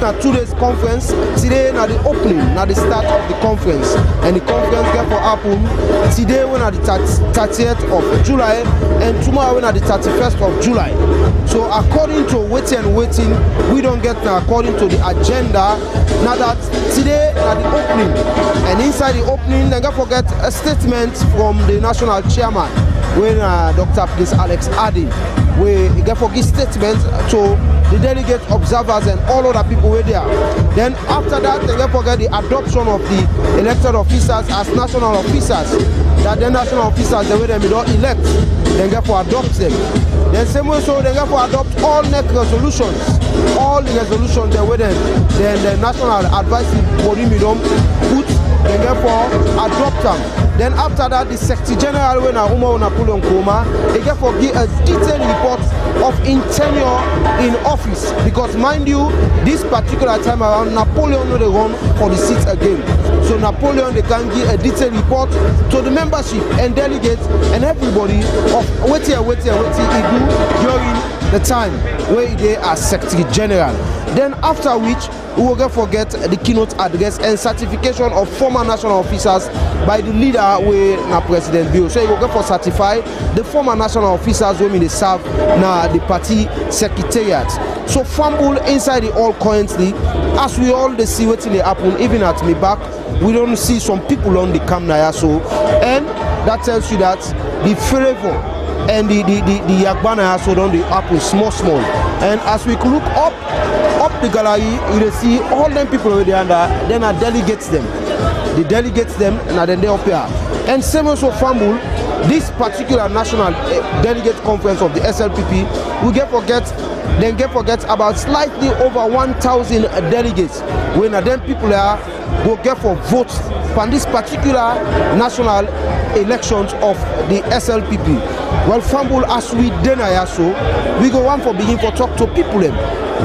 A 2 days conference. Today na the opening, na the start of the conference, and the conference get for happen today when at the 30th of July and tomorrow when at the 31st of July. So according to waiting, we don't get now according to the agenda. Now that today at the opening, and inside the opening, they don't forget a statement from the national chairman when Dr. Prince Alex Adi, we get for his statement to the delegate observers and all other people were there. Then after that, they don't forget the adoption of the elected officers as national officers. That the national officers, the way they don't elect, they get for adopt them. Then same way, so they get for adopt all next resolutions. All the resolutions they were then the national advisory body put, they get for adopt them. Then after that, the Secretary General when Napoleon Koma, they get for give a detailed report of in tenure in office, because mind you, this particular time around Napoleon no they run for the seat again. So Napoleon they can give a detailed report to the membership and delegates and everybody of what he do during the time where they are Secretary General. Then after which we will get forget the keynote address and certification of former national officers by the leader where na President Bill. So you will get for certify the former national officers when they serve na the party secretariat. So fumble inside the all currently, as we all see what they happen, even at me back, we don't see some people on the camera so, and that tells you that the flavor and the Yagbana so don't the happen small. And as we look up the gallery, you will see all them people over there, and then I delegates them. The delegates them, and then they up here. And same also fumble, this particular national delegate conference of the SLPP, we get forget about slightly over 1,000 delegates. When then people are go get for votes on this particular national elections of the SLPP. Well, fumble as we deny so, we go on for begin for talk to people them.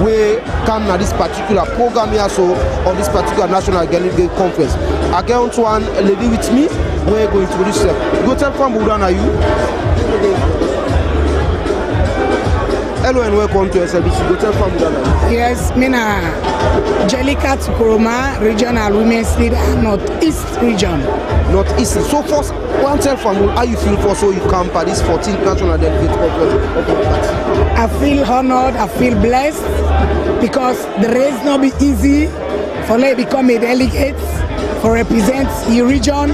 We come na this particular program here so on this particular national delegate conference. I get on to one lady with me. We're going to introduce her. Go tell fumble down are you? Hello and welcome to Slbc. Go tell fumble down are you? Yes, Mina Jelika Tukuroma, regional women's leader, Northeast region. Northeast. So first, one tell fumble how you feel for so you come for this 14th national delegate conference of the party. I feel honored, I feel blessed because the race not be easy for me become a delegate, for represent a region,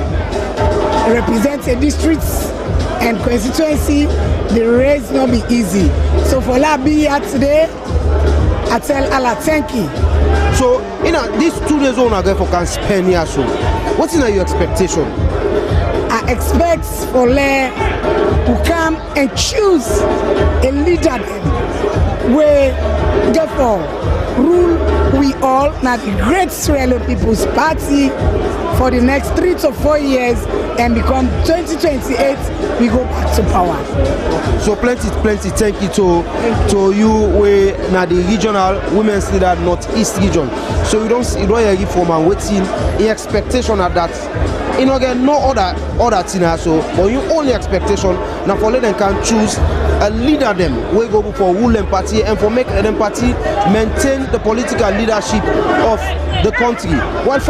represent a district and constituency. The race not be easy. So for la be here today, I tell Allah thank you. So these 2 days on again for can spend here so. What's in your expectation? I expect for le to come and choose a leader where therefore rule we all now the great Sierra Leone People's Party for the next 3 to 4 years and become 2028 we go back to power. So plenty thank you to you we now the regional women's leader Northeast region. So you don't hear from and waiting the expectation at that. You know get no other thing so but you only expectation now for let them can choose a leader them we go for ruling party and for make them party maintain the political leadership of the country. One